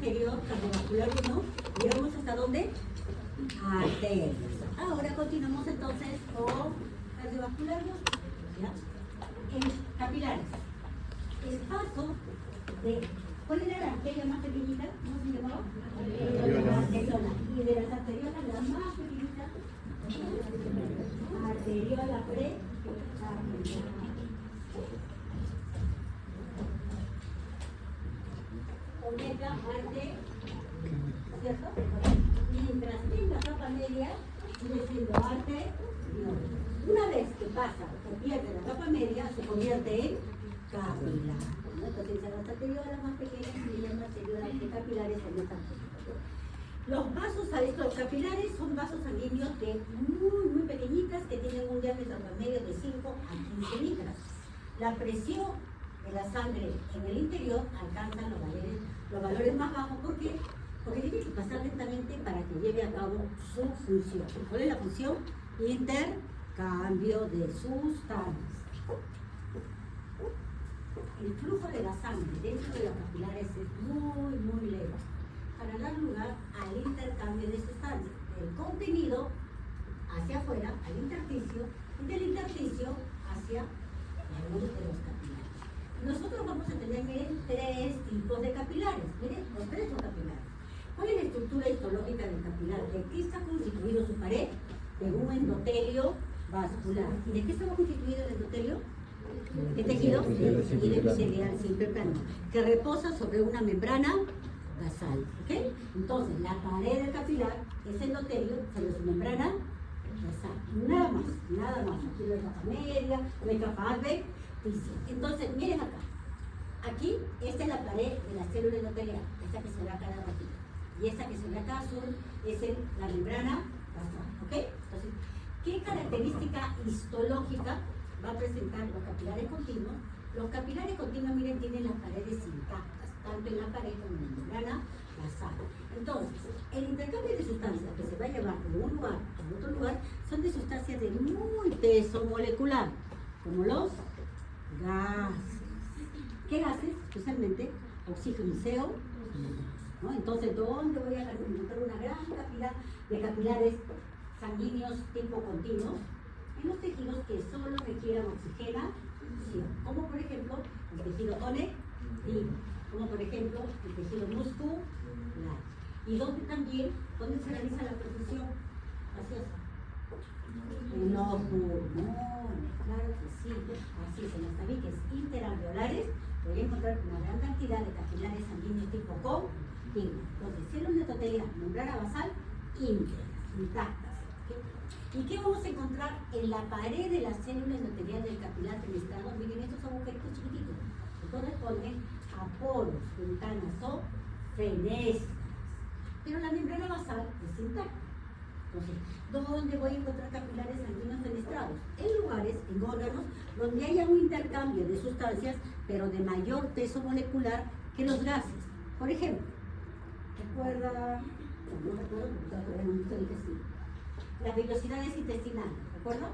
anterior, cardiovascular 1, llegamos hasta dónde? Arterias. Ahora continuamos entonces con cardiovascular 2, ¿ya? En capilares. El paso de, ¿cuál era la arteria más pequeñita? ¿Cómo se llamaba? Arteriola. Y de las arteriolas, la más pequeñita, arteriola precapilar. Omega, arte, ¿cierto? Mientras tenga capa media, sigue siendo arte, no. Una vez que pasa o pierde la capa media, se convierte en capilar, ¿no? Entonces, a las arteriolas más pequeñas se le llama arteriolas capilares o metacarpales. Los vasos a estos capilares son vasos sanguíneos de muy pequeñitas que tienen un diámetro promedio de 5 a 15 litros. La presión de la sangre en el interior alcanza los valores más bajos. ¿Por qué? Porque tiene que pasar lentamente para que lleve a cabo su función. ¿Cuál es la función? Intercambio de sustancias. El flujo de la sangre dentro de los capilares es muy leve para dar lugar al intercambio de sustancias, del contenido hacia afuera, al intersticio, y del intersticio hacia la luz de los capilares. Nosotros vamos a tener, miren, 3 tipos de capilares. Miren, los 3 son capilares. ¿Cuál es la estructura histológica del capilar? ¿De qué está constituido su pared? De un endotelio vascular. ¿Y de qué estaba constituido el endotelio? ¿Qué tejido? De tejido epitelial simple plano, que reposa sobre una membrana basal. ¿Okay? Entonces, la pared del capilar es endotelio sobre su membrana basal. Nada más. Aquí no hay capa media, no hay capa adventicia. Entonces, miren acá. Aquí, esta es la pared de la célula endotelial, esta que se ve acá arriba. Y esta que se ve acá azul es la membrana basal. ¿Ok? Entonces, ¿qué característica histológica va a presentar los capilares continuos? Los capilares continuos, miren, tienen las paredes intactas, tanto en la pared como en la membrana basal. Entonces, el intercambio de sustancias que se va a llevar de un lugar a otro lugar son de sustancias de muy peso molecular, como los gases. ¿Qué gases? Especialmente oxígeno y CO. ¿No? Entonces, ¿dónde voy a encontrar una gran cantidad de capilares sanguíneos tipo continuos? En los tejidos que solo requieran oxigenación, como por ejemplo el tejido conectivo, como por ejemplo el tejido muscular, y donde también, ¿dónde se realiza la perfusión gaseosa? En los pulmones, claro que sí. Así es, en los tabiques interalveolares voy a encontrar una gran cantidad de capilares sanguíneos tipo continuo. Entonces, células endoteliales, membrana basal, íntegras, intactas. ¿Y qué vamos a encontrar en la pared de la célula endotelial del capilar fenestrado? Miren, estos son agujeritos chiquititos que corresponden a poros, ventanas o fenestras. Pero la membrana basal es intacta. Entonces, ¿dónde voy a encontrar capilares sanguíneos fenestrados? En lugares, en órganos, donde haya un intercambio de sustancias, pero de mayor peso molecular que los gases. Por ejemplo, ¿recuerda? No recuerdo porque todavía no estoy intestino. Las vellosidades intestinales, ¿de acuerdo?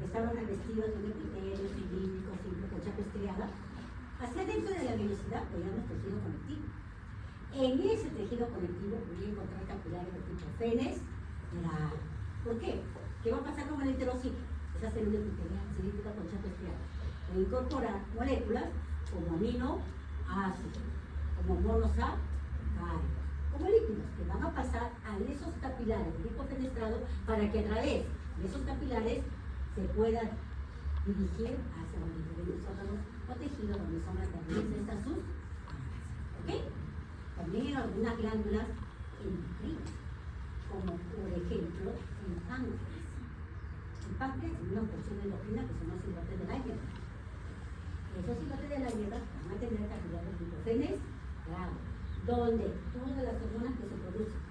Estaban revestidos de un epitelio cilíndrico simple con chapa estriada. Hacia dentro de la vellosidad veíamos tejido conectivo. En ese tejido conectivo voy a encontrar capilares de tipo fenestral. ¿Por qué? ¿Qué va a pasar con el enterocito? Esa célula epitelial cilíndrica con chapa estriada. Voy a incorporar moléculas como aminoácidos, como monosacáridos, como lípidos, que van a pasar a esos capilares de tipo fenestrado para que a través de esos capilares se puedan dirigir hacia los diferentes órganos o tejidos donde son requeridas estas sustancias. ¿Ok? También en algunas glándulas endocrinas, como por ejemplo el páncreas. El páncreas es una porción endocrina que son los islotes de la hierba. Esos islotes de la hierba van a tener capilares tipo fenestrado, donde todas las hormonas que se producen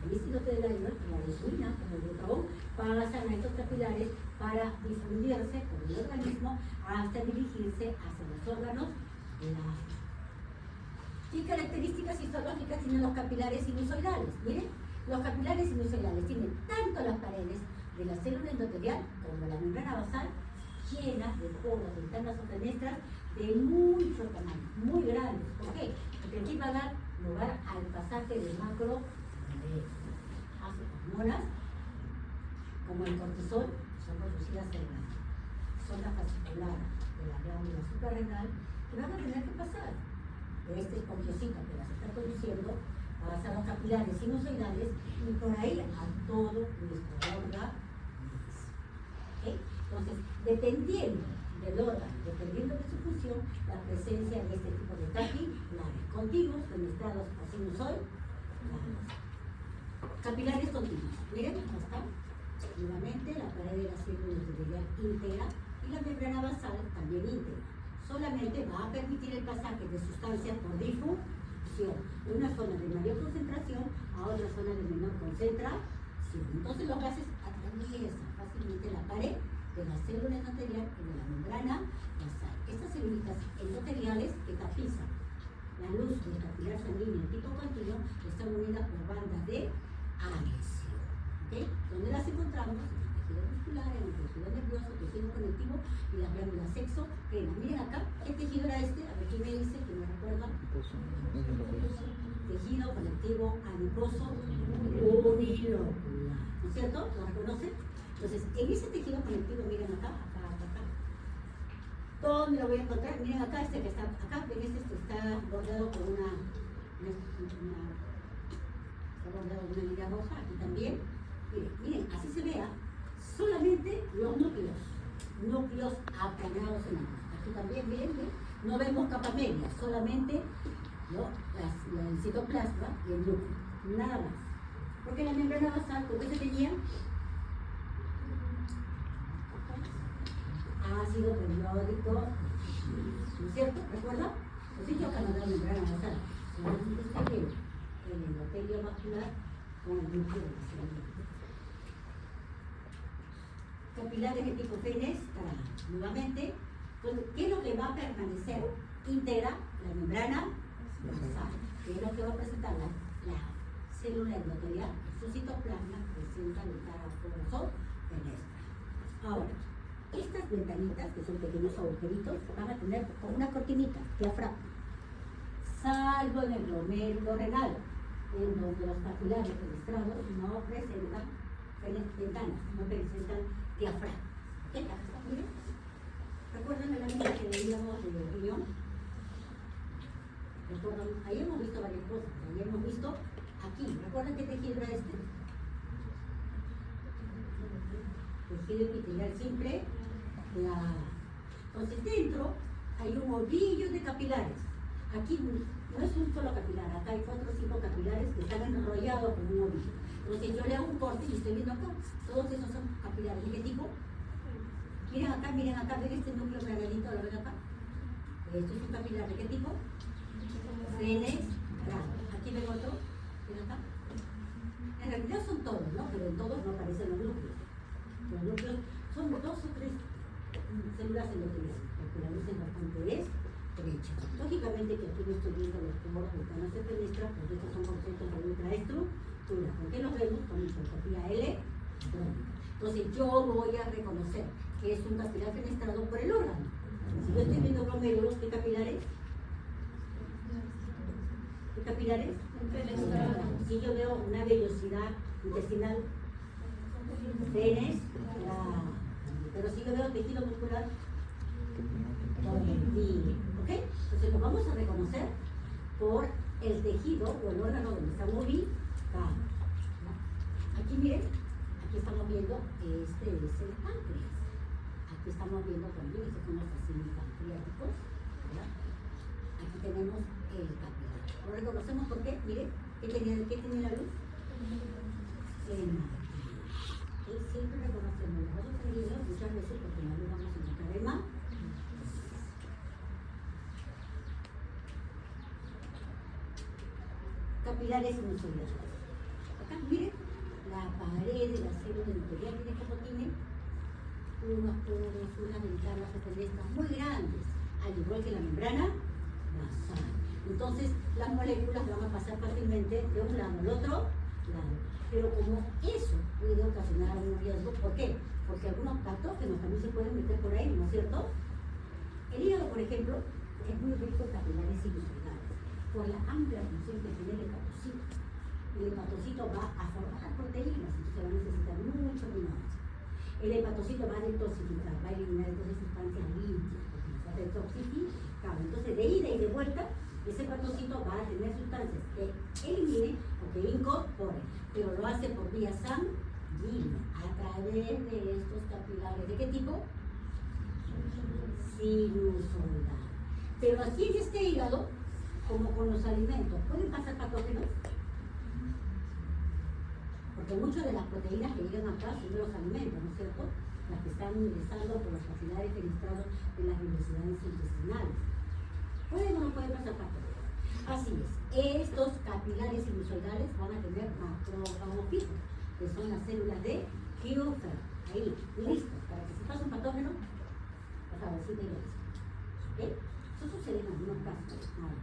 en este islote de la hierba, como la insulina, como el glucagón, pasan a estos capilares para difundirse por el organismo hasta dirigirse hacia los órganos lácteos. ¿Qué características histológicas tienen los capilares sinusoidales? Miren, los capilares sinusoidales tienen tanto las paredes de la célula endotelial como la membrana basal llenas de poros, ventanas o fenestras de mucho tamaño, muy grandes. ¿Por qué? Porque aquí va a dar lugar al pasaje de macro hormonas como el cortisol, son producidas en la zona fascicular de la glándula suprarrenal, que van a tener que pasar de este esponjosito que las está produciendo a las aguas capilares sinusoidales y por ahí a todo nuestro órgano. ¿Okay? Entonces, dependiendo del órgano, dependiendo de su función, la presencia de este tipo de capilares continuos, suministrados a sinusoide, capilares continuos. Miren, acá está. Nuevamente, la pared de la célula endotelial íntegra y la membrana basal también íntegra. Solamente va a permitir el pasaje de sustancias por difusión de una zona de mayor concentración a otra zona de menor concentración. Entonces, los gases atraviesan fácilmente la pared de la célula endotelial y de la membrana basal. Estas células endoteliales que tapizan la luz del capilar sanguíneo tipo continuo están unidas por bandas de adhesión. ¿Okay? Donde las encontramos en el tejido muscular, en el tejido nervioso, tejido conectivo y las glándulas sexo-penas. Miren acá, ¿qué tejido era este? A ver quién me dice, que me recuerda. Tejido conectivo adiposo unilocular. ¿No es cierto? ¿Lo reconocen? Entonces, en ese tejido conectivo, miren acá. Todo me lo voy a encontrar. Miren acá, este que está acá, ven este que está bordeado por una línea roja, aquí también. Miren, así se vea, solamente los núcleos aplanados en la luz. Aquí también, miren, no vemos capa media, solamente el citoplasma y el núcleo, nada más. Porque la membrana basal, ¿por qué se tenía? Ácido periódico, ¿no es cierto? ¿Recuerda? Los sitios que nos da la membrana basal son el endotelio vascular con el núcleo de la célula. Capilares de tipo fenestrado. Nuevamente, ¿qué es lo que va a permanecer? Íntegra la membrana basal, que es lo que va a presentar la célula endotelial. Su citoplasma presenta el corazón fenestra. Ahora, estas ventanitas, que son pequeños agujeritos, van a tener como una cortinita, diafragma. Salvo en el glomérulo renal, en donde los capilares fenestrados no presentan ventanas, no presentan diafragma. ¿Okay? Acá está, miren. ¿Recuerdan la lámina que veíamos de riñón? ¿Recuerdan? Ahí hemos visto varias cosas. Ahí hemos visto aquí. ¿Recuerdan qué tejido era este? Tejido epitelial simple. Entonces dentro hay un ovillo de capilares. Aquí no es un solo capilar, acá hay 4 o 5 capilares que están enrollados como un ovillo. Entonces yo le hago un corte y estoy viendo acá, todos esos son capilares. ¿De qué tipo? Miren acá, ven este núcleo granulito, ¿lo ven acá? Esto es un capilar, ¿de qué tipo? Fenestrado. Aquí ven otro, ¿ven acá? En realidad son todos, ¿no? Pero en todos no aparecen los núcleos. Los núcleos son 2 o 3 células endoteliales, porque la luz es bastante estrecha. Lógicamente que aquí no estoy viendo los tumores ventanas de fenestra, porque estos son conceptos de ultraestructura. ¿Por qué los vemos? Con microscopía electrónica. Entonces yo voy a reconocer que es un capilar fenestrado por el órgano. Si yo estoy viendo glomérulos, ¿qué capilares? ¿Qué capilares? Fenestrados. Si yo veo una vellosidad intestinal, fenestrada. Pero si yo veo tejido muscular, ¿ok? Entonces lo vamos a reconocer por el tejido o el órgano donde está ubicado. Aquí miren, aquí estamos viendo, este es el páncreas. Aquí estamos viendo también, estos son los fascículos pancreáticos, ¿verdad? Aquí tenemos el capilar. Lo reconocemos porque, miren, ¿qué tiene la luz? Siempre reconocemos los vasos sanguíneos muchas veces porque en la luz vamos a encontrar el más. Capilares sinusoidales. Acá, miren, la pared de la célula endotelial tiene como tiene unos poros, unas ventanas o fenestras muy grandes, al igual que la membrana basal. Entonces, las moléculas van a pasar fácilmente de un lado al otro lado. Pero como eso puede ocasionar algún riesgo, ¿por qué? Porque algunos patógenos también se pueden meter por ahí, ¿no es cierto? El hígado, por ejemplo, es muy rico en capilares sinusoidales. por la amplia función que tiene el hepatocito. El hepatocito va a formar proteínas, entonces va a necesitar mucho aminoácidos. El hepatocito va a detoxificar, va a eliminar entonces sustancias limpias, porque se va a detoxificar. Entonces, de ida y de vuelta, ese hepatocito va a tener sustancias que elimine o que incorpore, pero lo hace por vía sanguínea, a través de estos capilares. ¿De qué tipo? Sinusoidal. Pero aquí en este hígado, como con los alimentos, ¿pueden pasar patógenos? Porque muchas de las proteínas que llegan acá son de los alimentos, ¿no es cierto? Las que están ingresando por los capilares fenestrados de las velocidades intestinales. ¿Pueden o no pueden pasar patógenos? Así es, estos capilares sinusoidales van a tener macrófagos fijos, que son las células de Kupffer, ahí, listos, para que si pasa un patógeno, por favor, sí te lo dice. ¿Ok? Eso sucede en algunos casos. Nada.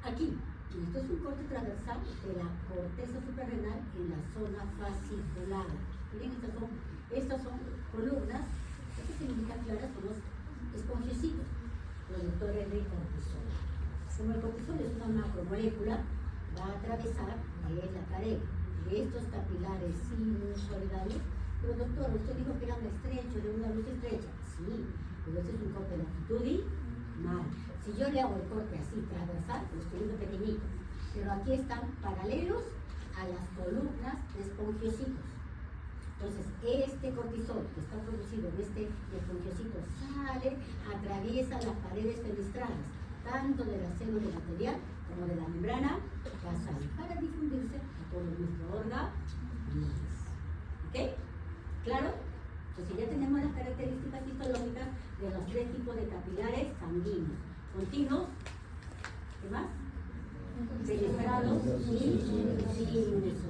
Aquí, esto es un corte transversal de la corteza suprarrenal en la zona fasciculada. Miren, estas son columnas, estas semillitas claras son los esponjecitos, productores de cortisol. Como el cortisol es una macromolécula, va a atravesar la pared de estos capilares sinusoidales. Pero doctor, usted dijo que eran estrechos, de una luz estrecha. Sí, pero este es un corte longitudinal. Si yo le hago el corte así transversal, lo estoy viendo pequeñito, pero aquí están paralelos a las columnas de espongiocitos. Entonces, este cortisol que está producido en este espongiocito sale, atraviesa las paredes fenestrales, tanto de la célula epitelial como de la membrana basal, para difundirse a todo nuestro órgano. ¿Ok? ¿Claro? Entonces ya tenemos las características histológicas de los tres tipos de capilares sanguíneos. Continuos, ¿qué más? Fenestrados y sinusoidales.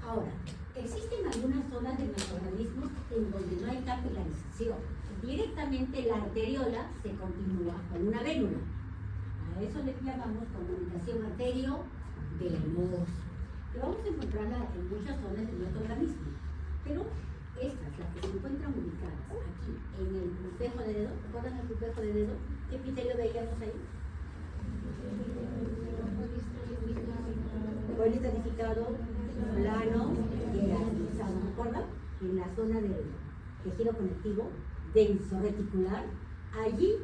Ahora, existen algunas zonas de nuestro organismo en donde no hay capilarización. Directamente la arteriola se continúa con una vérula. A eso le llamamos comunicación arterio-venosa. Que vamos a encontrarla en muchas zonas de nuestro organismo. Pero estas, las que se encuentran ubicadas aquí en el crucejo de dedo, ¿recuerdan el crucejo de dedo? ¿Qué epitelio veíamos ahí? Polistatificado, plano, jerarquizado, ¿recuerdan? En la zona del tejido conectivo, denso reticular, allí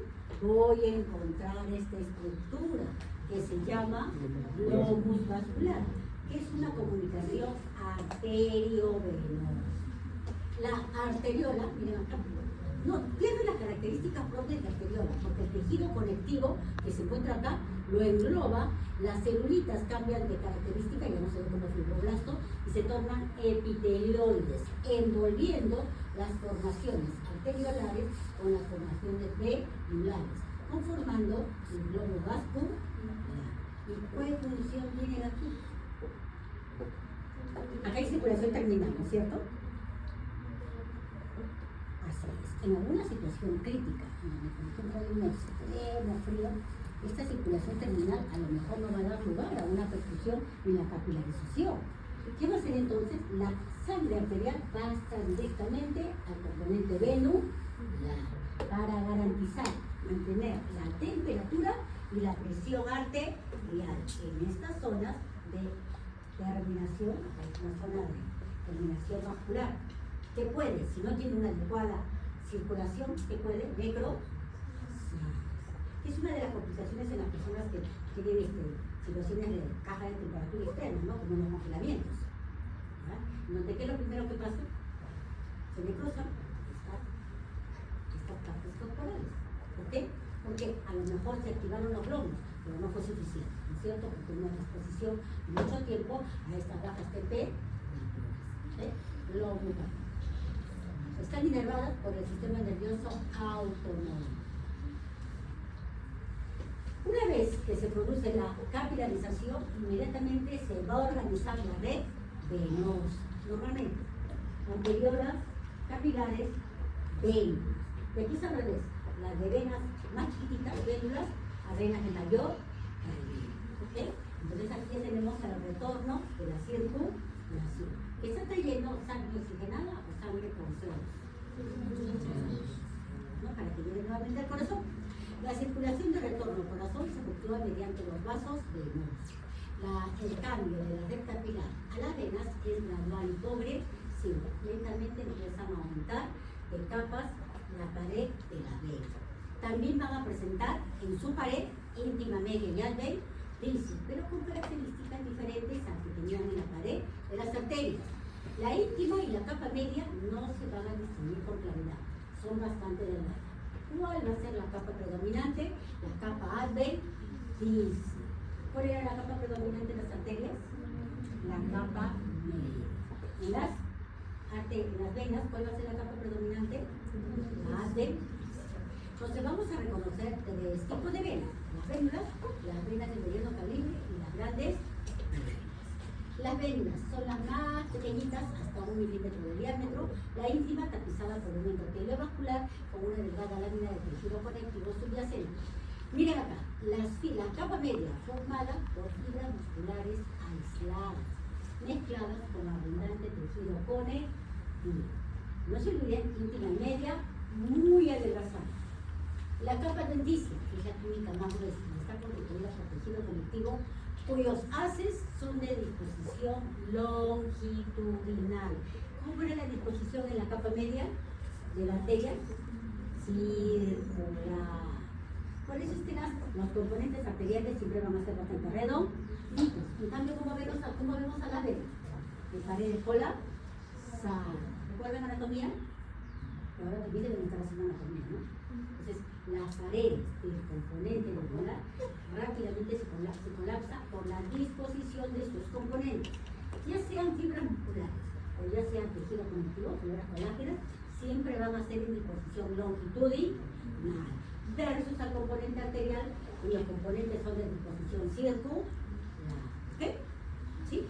voy a encontrar esta estructura que se llama globus vascular, que es una comunicación arterio-venosa. La arteriola, miren acá, no pierde las características propias de arteriola, porque el tejido conectivo que se encuentra acá lo engloba, las celulitas cambian de característica, ya no se ve como fibroblasto, y se tornan epitelioides, envolviendo las formaciones arteriolares con las formaciones venulares, conformando el globo vascular. ¿Y cuál función tiene aquí? Acá hay circulación terminal, ¿no es cierto? Así es. En alguna situación crítica, en donde por ejemplo hay un extremo frío, esta circulación terminal a lo mejor no va a dar lugar a una perfusión ni la capilarización. ¿Qué va a hacer entonces? La sangre arterial va a estar directamente al componente venular para garantizar, mantener la temperatura y la presión arterial en estas zonas de terminación, acá es una zona de terminación vascular, que puede, si no tiene una adecuada circulación, que puede necrosar. Es una de las complicaciones en las personas que tienen situaciones de caja de temperatura externa, ¿no? Como los congelamientos. Donde, ¿qué es lo primero que pasa? Se necrosan estas partes corporales. ¿Por qué? Porque a lo mejor se activaron los glóbulos, pero no fue suficiente, ¿no es cierto? Porque una exposición mucho tiempo a estas bajas TP globulares. Están inervadas por el sistema nervioso autónomo. Una vez que se produce la capilarización, inmediatamente se va a organizar la red venosa. Normalmente, arteriolas, capilares, venas. De aquí es al revés. Las de venas más chiquititas, vénulas, a venas de mayor calibre. ¿Okay? Entonces aquí ya tenemos el retorno de la circulación. ¿Qué está trayendo? ¿Sangre oxigenada o sangre con CO2? ¿No? Para que llegue nuevamente al corazón. La circulación de retorno al corazón se efectúa mediante los vasos venosos. El cambio de la red capilar a las venas es gradual y pobre, si lentamente empiezan a aumentar de capas la pared de la vena. También van a presentar en su pared íntima, media y adventicia, pero con características diferentes a las que tenían en la pared de las arterias. La íntima y la capa media no se van a distinguir por claridad, son bastante delgadas. ¿Cuál va a ser la capa predominante? La capa adventicia. ¿Cuál era la capa predominante en las arterias? La capa media. En las venas, ¿cuál va a ser la capa predominante? La adventicia. Entonces vamos a reconocer tres tipos de venas: las vénulas, las venas de mediano calibre y las grandes venas. Las vénulas son las más pequeñitas, hasta 1 milímetro de diámetro. La íntima tapizada por un endotelio vascular con una delgada lámina de tejido conectivo subyacente. Miren acá, la capa media formada por fibras musculares aisladas, mezcladas con abundante tejido conectivo. No se olviden, íntima y media, muy adelgazada. La capa adventicia, que es la túnica más gruesa, está constituida por tejido conectivo cuyos haces son de disposición longitudinal. ¿Cómo era la disposición en la capa media de la arteria? Circular. Por eso los componentes arteriales siempre van a ser bastante redonditos. En cambio, ¿cómo vemos a la vena? De paredes colapsadas. ¿Recuerdan anatomía? Pero ahora también deben estar haciendo anatomía, ¿no? Entonces, las paredes del componente muscular rápidamente se colapsa por la disposición de sus componentes, ya sean fibras musculares o ya sean tejido conectivo, fibras colágenas, siempre van a ser en disposición longitudinal, versus al componente arterial, cuyos componentes son de disposición circular. ¿Ok? ¿Sí?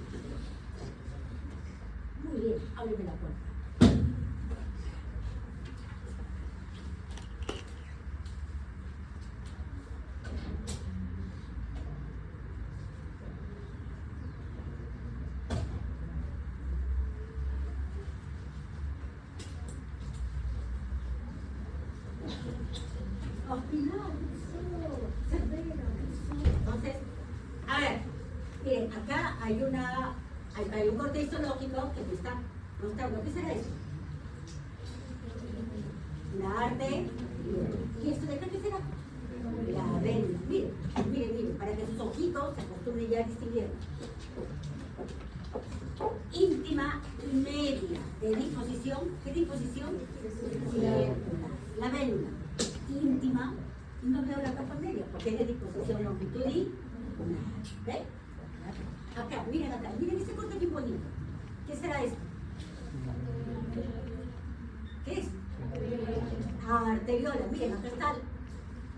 Muy bien, ábreme la puerta. Entonces, a ver, miren, acá hay un corte histológico que me está mostrando. ¿Qué será eso? La arteria. ¿Y esto de acá qué será? La vena. Miren, para que sus ojitos se acostumbren ya a distinguir. Íntima y media de disposición. ¿Qué disposición? La vénula. Íntima, y no veo la capa media, porque es de disposición longitudinal. ¿Ven? Acá, miren ese corte aquí bonito. ¿Qué será esto? ¿Qué es? Arteriola. Miren, acá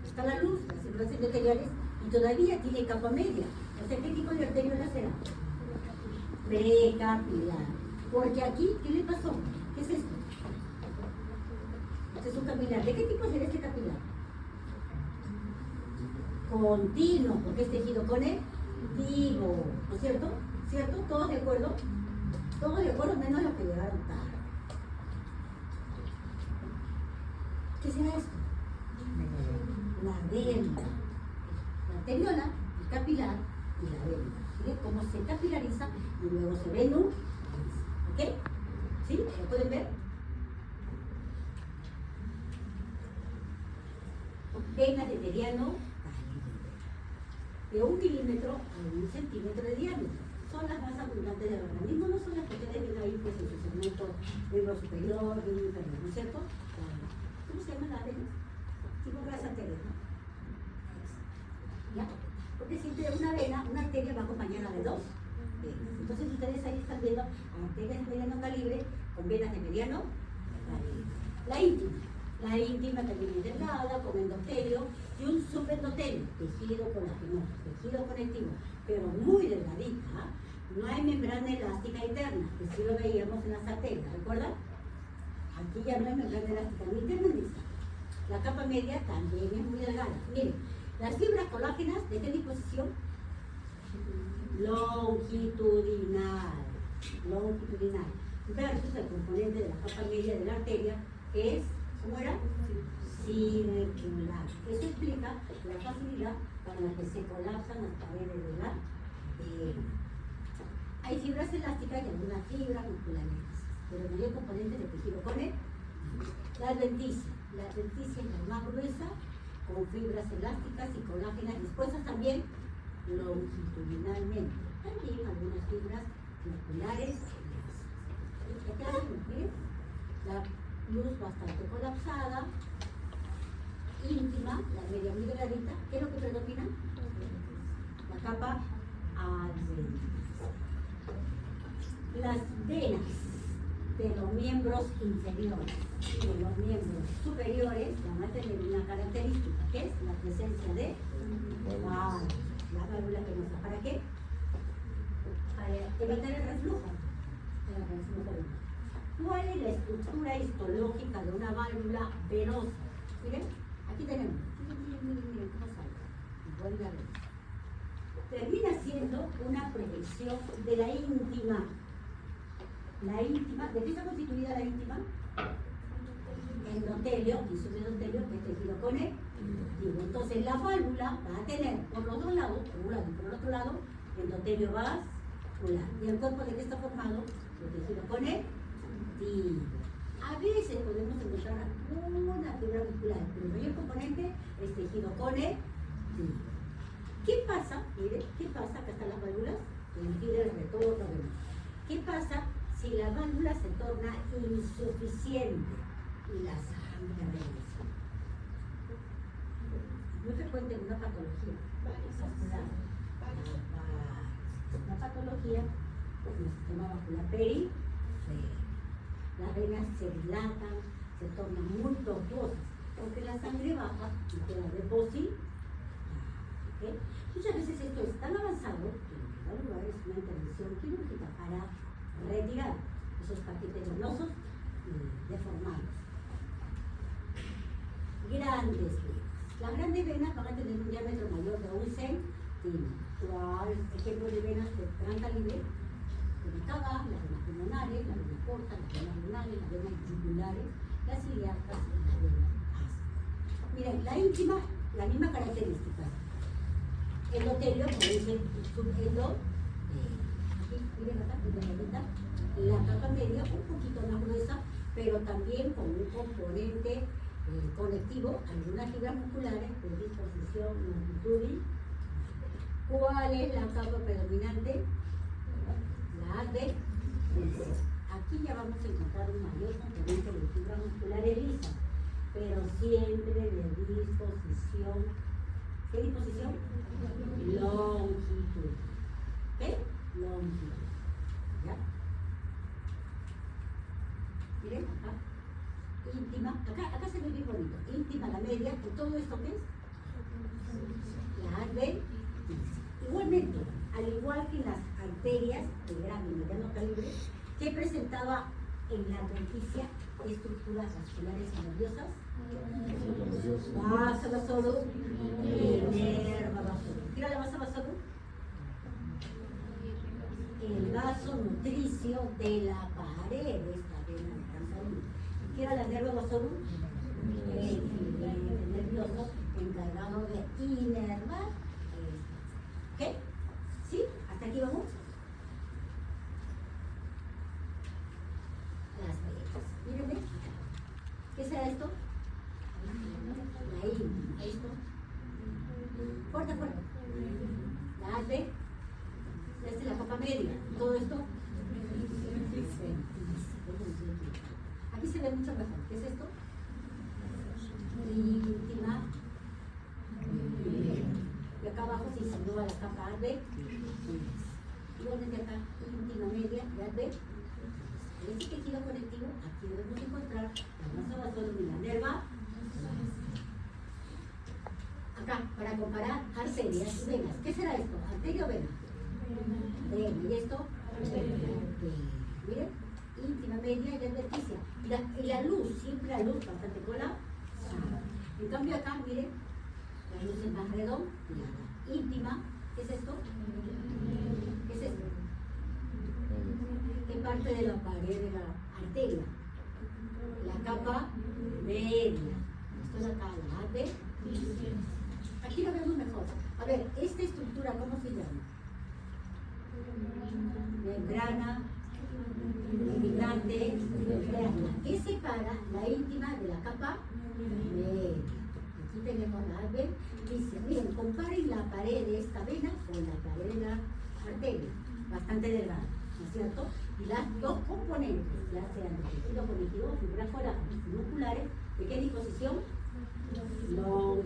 está la luz, las circulaciones arteriales, y todavía tiene capa media. O sea, ¿qué tipo de arteriola será? Precapilar. Porque aquí, ¿qué le pasó? ¿Qué es esto? Este es un capilar. ¿De qué tipo será este capilar? Continuo, porque es tejido conectivo, ¿no es cierto? ¿Cierto? ¿Todos de acuerdo? Todos de acuerdo, menos los que llegaron tarde. ¿Qué será esto? La vena. La arteriola, el capilar y la vena. ¿Sí? Cómo se capilariza y luego se venuliza. ¿Ok? ¿Sí? ¿Lo pueden ver? Venas de mediano calibre, de 1 milímetro a 1 centímetro de diámetro. Son las más abundantes del organismo, no son las que ustedes ven ahí pues, en su segmento miembro superior, miembro inferior, ¿no es cierto? ¿Cómo se llama la vena? Tipo grasa arterial, ¿no? ¿Ya? Porque siempre una arteria va acompañada de dos venas. Entonces ustedes ahí están viendo arterias de mediano calibre con venas de mediano calibre. La íntima también es delgada, con endotelio y un subendotelio, tejido colagenoso, tejido conectivo, pero muy delgadita. No hay membrana elástica interna, que sí lo veíamos en las arterias, ¿recuerdan? Aquí ya no hay membrana elástica ni interna ni externa. La capa media también es muy delgada. Miren, las fibras colágenas, ¿de qué disposición? Longitudinal. Versus el componente de la capa media de la arteria, que es ¿cómo era? Circular. Eso explica la facilidad con la que se colapsan las paredes de la vena. Hay fibras elásticas y algunas fibras musculares, pero el mayor componente de tejido cone, la adventicia. La adventicia es la más gruesa, con fibras elásticas y colágenas dispuestas también longitudinalmente. También algunas fibras musculares. Aquí la vemos, miren. La luz bastante colapsada, íntima, la media muy delgadita. ¿Qué es lo que predomina? La capa adventicia. Las venas de los miembros inferiores y de los miembros superiores van a tener una característica, que es la presencia de válvulas. La válvula que nos da para qué? Para evitar el reflujo. ¿Cuál es la estructura histológica de una válvula venosa? Miren, aquí tenemos. Miren cómo sale. Igual la vez. Termina siendo una proyección de la íntima. La íntima, ¿de qué está constituida la íntima? Endotelio, y subendotelio, que es tejido conectivo. Entonces la válvula va a tener por los dos lados, por un lado y por el otro lado, endotelio vascular. ¿Y el cuerpo de qué está formado? De tejido conectivo. A veces podemos encontrar una fibra muscular, pero el mayor componente es tejido conectivo. ¿Qué pasa? Mire, ¿qué pasa? Acá están las válvulas que impiden el retorno. ¿Qué pasa si la válvula se torna insuficiente y la sangre regresa? Muy frecuente en una patología vascular. Una patología en el sistema vascular periférico. Las venas se dilatan, se tornan muy tortuosas, porque la sangre baja y queda depositada. ¿Okay? Muchas veces esto es tan avanzado que en primer lugar es una intervención quirúrgica para retirar esos paquetes venosos deformados. Grandes venas. Las grandes venas van a tener un diámetro mayor de 1 centímetro. Ejemplo de venas de gran calibre: la vena cava, las venas pulmonares, las venas cortas, las venas renales, las venas yugulares, las ilíacas y las venas ácidas. Miren, la íntima, la misma característica. Endotelio, como dice subendo, miren acá, la capa media un poquito más gruesa, pero también con un componente conectivo, algunas fibras musculares de disposición longitudinal. ¿Cuál es la capa predominante? La adventicia. Aquí ya vamos a encontrar un mayor componente de fibras musculares lisas, pero siempre de disposición. ¿Qué disposición? Longitud. ¿Qué? Longitud. ¿Ya? Miren, acá. Íntima. Acá se ve bien bonito. Íntima, la media. ¿Y todo esto qué es? La adventicia. Igualmente, al igual que las arterias de gran y mediano calibre, que presentaba en la adventicia estructuras vasculares y nerviosas, vaso vasorum y nerva vasorum. ¿Qué era la vaso vasorum? El vaso nutricio de la pared de esta vena de gran calibre. ¿Qué era la nerva vasorum? El filete nervioso encargado de inervar. ¿Ok? ¿Sí? ¿Hasta aquí vamos? Las venas. Mírenme. ¿Qué será esto? La íntima. ¿Esto? Fuerte, fuerte. La adventicia. Esta es la capa media. Todo esto. Aquí se ve mucho mejor. ¿Qué es esto? Íntima. Y acá abajo se insinúa la capa adventicia. Igualmente acá, íntima media de adventicia. En este tejido conectivo, aquí debemos encontrar la masa vasorum y la nerva. Acá, para comparar arterias y venas. ¿Qué será esto? ¿Arteria o vena? Vena. ¿Y esto? Miren, íntima media y adventicia. Y la luz, siempre la luz bastante cola. En cambio acá, miren, la luz es más redonda. Íntima, ¿qué es esto? ¿Qué es esto? ¿Qué parte de la pared de la arteria? La capa media. acá la A, B. Aquí lo vemos mejor. A ver, esta estructura, ¿cómo se llama? Membrana limitante interna, que separa la íntima de la capa media. Aquí tenemos la A, B. Dice, miren, comparen la pared de esta vena con la pared de la arteria, bastante delgada, ¿no es cierto? Y las dos componentes, ya sean de tejido conectivo, fibras colágenas y musculares, ¿de qué disposición? Longitud.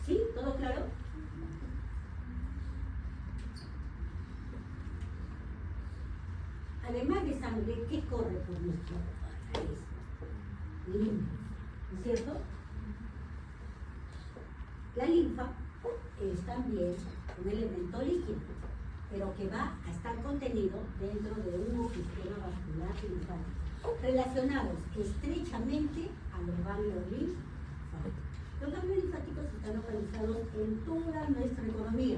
¿Sí? ¿Todo claro? Además de sangre, ¿qué corre por nuestro país? Linfa, ¿no es cierto? La linfa es también un elemento líquido, pero que va a estar contenido dentro de un sistema vascular linfático, relacionados estrechamente a los ganglios linfáticos. Los ganglios linfáticos están localizados en toda nuestra economía,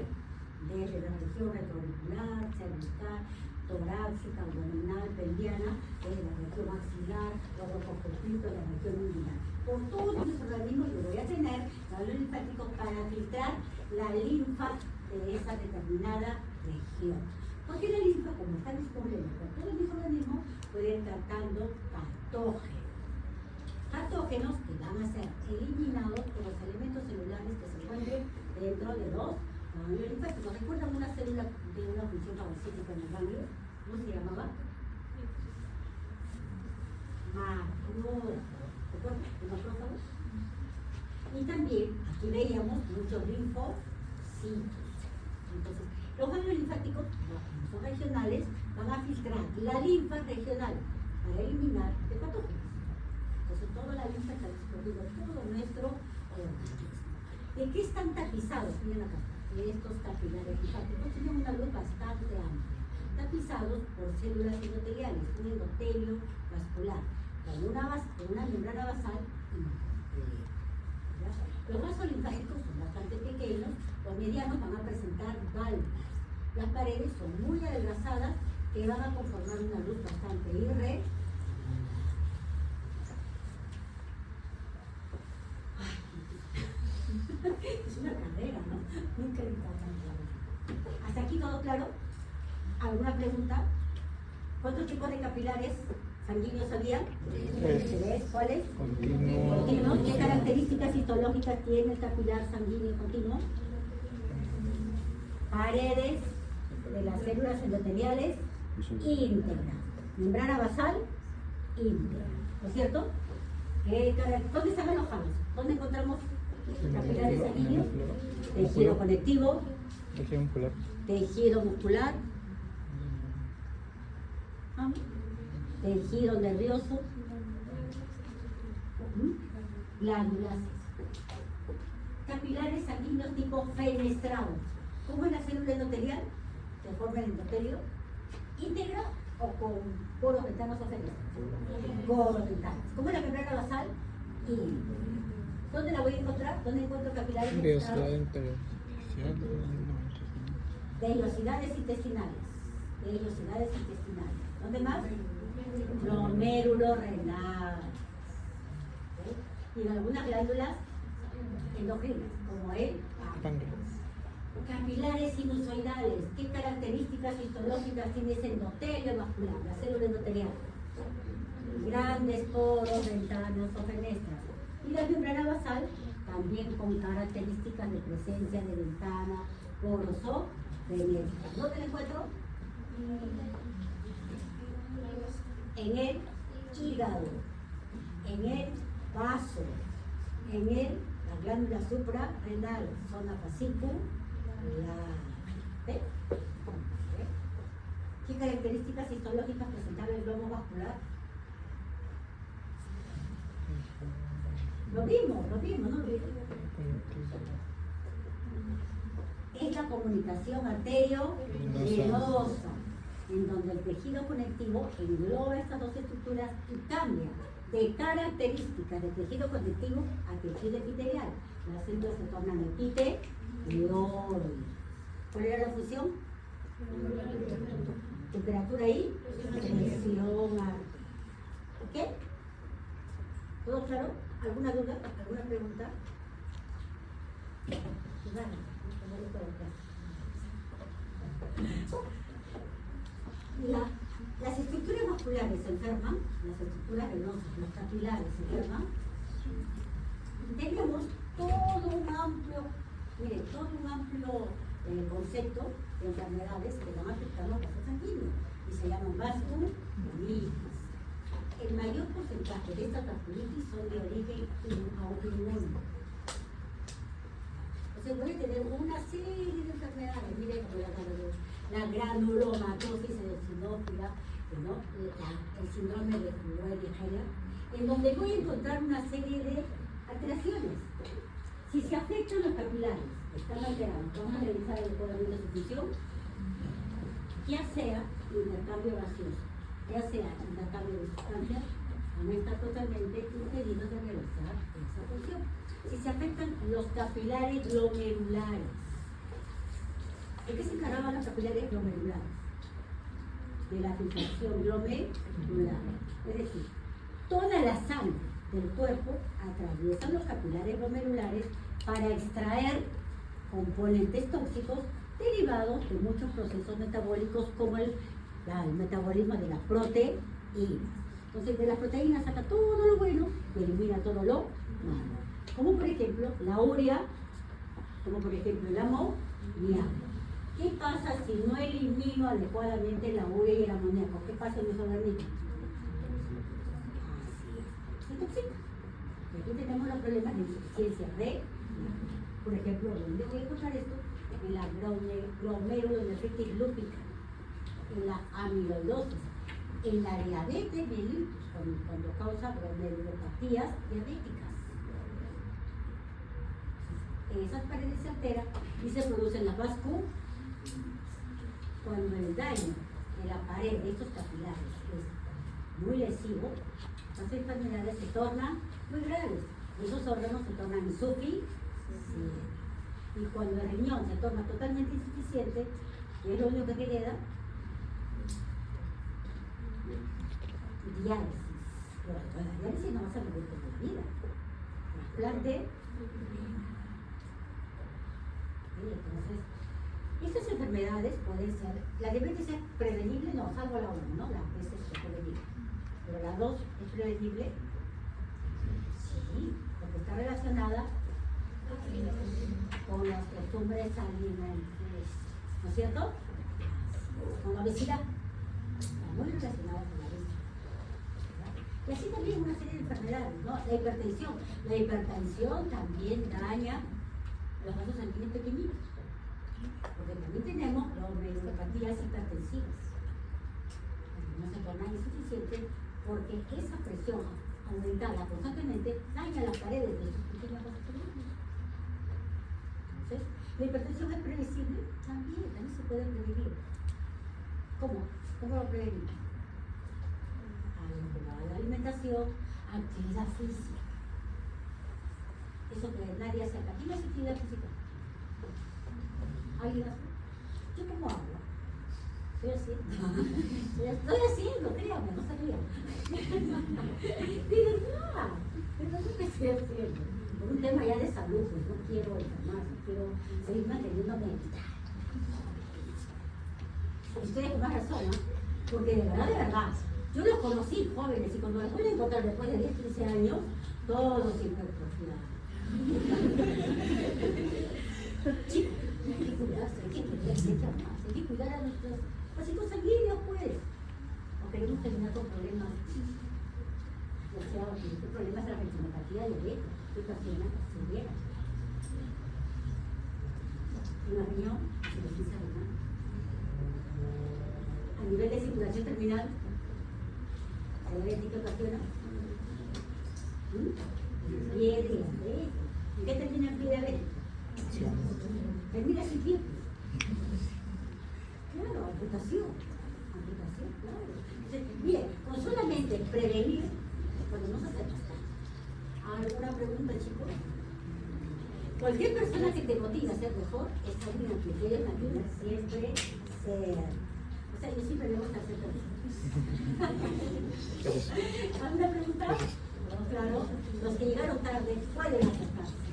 desde la región retroauricular, cervical, torácica, abdominal, pelviana, desde la región maxilar, los rocococitos, la región inguinal. Por todo nuestro organismo yo voy a tener ganglios linfáticos para filtrar la linfa de esa determinada región. Porque la linfa, como está disponible por todo nuestro organismo, puede ir tratando patógenos. Patógenos que van a ser eliminados por los elementos celulares que se encuentren dentro de los ganglios linfáticos. ¿Recuerdan una célula de una función fagocítica en el ganglio? ¿Cómo se llamaba? Macrófago. Y también aquí veíamos muchos linfocitos. Entonces, los ganglios linfáticos, como son regionales, van a filtrar la linfa regional para eliminar el patógeno. Entonces, toda la linfa está disponible en todo nuestro organismo. ¿De qué están tapizados? Miren acá. Estos capilares linfáticos tienen una luz bastante amplia, tapizados por células endoteliales, un endotelio vascular, con una membrana basal interior. Los vasos linfáticos son bastante pequeños, los medianos van a presentar válvulas. Las paredes son muy adelgazadas que van a conformar una luz bastante irregular. Es una carrera, ¿no? Nunca he visto tanto. ¿Hasta aquí todo claro? ¿Alguna pregunta? ¿Cuántos tipos de capilares sanguíneos había? ¿Tres? ¿Cuáles? Continuos. ¿Qué características histológicas tiene el capilar sanguíneo continuo? Paredes de las células endoteliales íntegras. Membrana basal íntegra. ¿No es cierto? ¿Dónde están alojados? ¿Dónde encontramos capilares sanguíneos? Tejido conectivo, tejido muscular, tejido nervioso, glándulas. Capilares sanguíneos tipo fenestrados. ¿Cómo es la célula endotelial? ¿Se forma el endotelio íntegra o con poros ventanos o fenestras? Poros ventanos. ¿Cómo es la membrana basal? Íntegra. ¿Dónde la voy a encontrar? ¿Dónde encuentro capilares fenestrados? Vellosidades intestinales. Vellosidades intestinales. ¿Dónde más? Glomérulo renal. ¿Okay? Y algunas glándulas endocrinas, como el páncreas. Capilares sinusoidales. ¿Qué características histológicas tiene ese endotelio vascular, la célula endotelial? Grandes poros, ventanas o fenestras. Y la membrana basal también con características de presencia de ventana, poros o fenestras. ¿Dónde la encuentro? En el hígado, en el vaso, en la glándula suprarrenal, zona fascicular. ¿Ve? ¿Qué características histológicas presentaba el globo vascular? Lo vimos, ¿no? Es la comunicación arterio-venosa, en donde el tejido conectivo engloba estas dos estructuras y cambia de características de tejido conectivo a tejido epitelial. Las células se tornan epitelioides. ¿Cuál era la función? Temperatura y presión arterial. ¿Ok? ¿Todo claro? ¿Alguna duda? ¿Alguna pregunta? Las estructuras vasculares se enferman, las estructuras venosas, los capilares se enferman. Tenemos todo un amplio concepto de enfermedades que van afectando al vaso sanguíneo y se llaman vasculitis. El mayor porcentaje de estas vasculitis son de origen autoinmune. Se puede tener una serie de enfermedades, mire como la granulomatosis eosinófila, el síndrome de Weber-Heller, en donde voy a encontrar una serie de alteraciones. Si se afectan los capilares, están alterados, vamos a revisar el cuadro de función, ya sea intercambio gaseoso, ya sea intercambio de sustancias, van a estar totalmente impedidos de realizar esa función. Si se afectan los capilares glomerulares, ¿de qué se encargaban los capilares glomerulares? De la filtración glomerular. Es decir, toda la sangre del cuerpo atraviesa los capilares glomerulares para extraer componentes tóxicos derivados de muchos procesos metabólicos como el metabolismo de las proteínas. Entonces, de las proteínas saca todo lo bueno y elimina todo lo malo. Como por ejemplo la urea, como por ejemplo el amoníaco. ¿Qué pasa si no elimino adecuadamente la urea y el amoníaco? ¿Qué pasa en los organismos? Se intoxica. Y aquí tenemos los problemas de insuficiencia renal. Por ejemplo, ¿dónde voy a encontrar esto? En la glomerulonefritis lúpica, en la amiloidosis, en la diabetes mellitus, cuando causa glomerulopatías diabéticas. Esas paredes se alteran y se producen las vasculitis. Cuando el daño de la pared de estos capilares es muy lesivo, las enfermedades se tornan muy graves. Esos órganos se tornan insuficientes. Y cuando el riñón se torna totalmente insuficiente, ¿qué es lo único que queda? Diálisis. Pero la diálisis no va a ser por toda la vida. Trasplante. Entonces, estas enfermedades pueden ser, la diabetes es prevenible, no, salvo la 1, ¿no? La veces es prevenible. Pero la 2 es prevenible, sí, porque está relacionada con las costumbres alimentarias, ¿no es cierto? Con la obesidad, está muy relacionada con la obesidad. Y así también una serie de enfermedades, ¿no? La hipertensión también daña los vasos sanguíneos pequeñitos, porque también tenemos glomerulopatías hipertensivas. No se tornan insuficientes porque esa presión aumentada constantemente daña las paredes de estos pequeños vasos sanguíneos. Entonces, la hipertensión es previsible, también se puede prevenir. ¿Cómo? ¿Cómo lo prevenimos? A la alimentación, actividad física. Eso que nadie hace acá. ¿Quién hace actividad física? ¿Alguien hace? Yo tomo agua. Estoy haciendo, créame, no sabía. De verdad que estoy haciendo. Por un tema ya de salud, pues no quiero enfermarme, quiero seguir manteniéndome vital. Ustedes con más razón, ¿no? Porque de verdad, yo los conocí jóvenes y cuando los voy a encontrar después de 10, 15 años, todos hipertrofiados. Chicos, hay que cuidarse, hay que cuidar a nuestros vasitos sanguíneos, pues. O queremos terminar con problemas, o sea, problemas de la retinopatía diabética, que ocasionan ceguera. Una riñón, insuficiencia renal. A nivel de circulación terminal, diabetes que ocasiona. Diabetes. ¿En qué termina el diabetes? Termina sin pie. Claro, amputación, claro. Entonces, mire, con solamente prevenir, podemos hacer bastante. ¿Alguna pregunta, chicos? Cualquier persona que te motive a ser mejor es alguien que quiere mantener siempre ser. O sea, yo siempre me gusta hacer cosas. ¿Alguna pregunta? claro, los que llegaron tarde pueden acercarse.